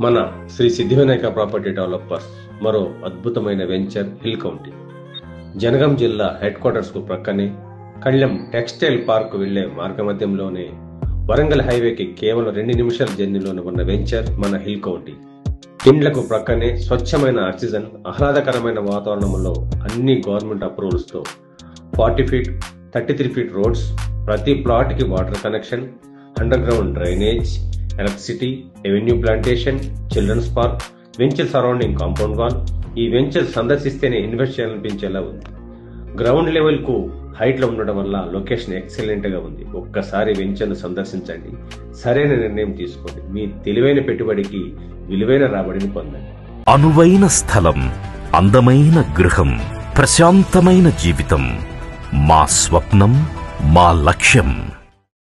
మన Shri Siddhivinayak property developers మరో అద్భుతమైన వెంచర్ హిల్ కౌంటీ. జనగాం జిల్లా హెడ్ క్వార్టర్స్ కు ప్రక్కనే కళ్యాణ్ టెక్స్టైల్ పార్క్ వెళ్లే మార్గమధ్యంలోనే వరంగల్ హైవేకి కేవలం 2 నిమిషాల జర్నీలోనే ఉన్న వెంచర్ మన హిల్ కౌంటీ. ఇండ్లకు ప్రక్కనే స్వచ్ఛమైన ఆక్సిజన్, ఆహ్లాదకరమైన వాతావరణంలో అన్ని గవర్నమెంట్ అప్రూవల్స్ తో 40 ఫీట్ 33 ఫీట్ రోడ్స్, ప్రతి ప్లాట్ కి water connection, underground drainage, electricity, avenue plantation, children's park, venture surrounding compound wall. ఈ వెంచర్ సందర్శిస్తేనే ఇన్వెస్ట్ చేయాలనిపించేలా ఉంది. గ్రౌండ్ లెవెల్ కు హైట్ లో ఉండడం వల్ల లొకేషన్ ఎక్సలెంట్ గా ఉంది. ఒక్కసారి వెంచర్ ను సందర్శించండి, సరైన నిర్ణయం తీసుకోండి, మీ తెలివైన పెట్టుబడికి విలువైన రాబడిని పొందండి. అనువైన స్థలం, అందమైన గృహం, ప్రశాంతమైన జీవితం మా స్వప్నం, మా లక్ష్యం.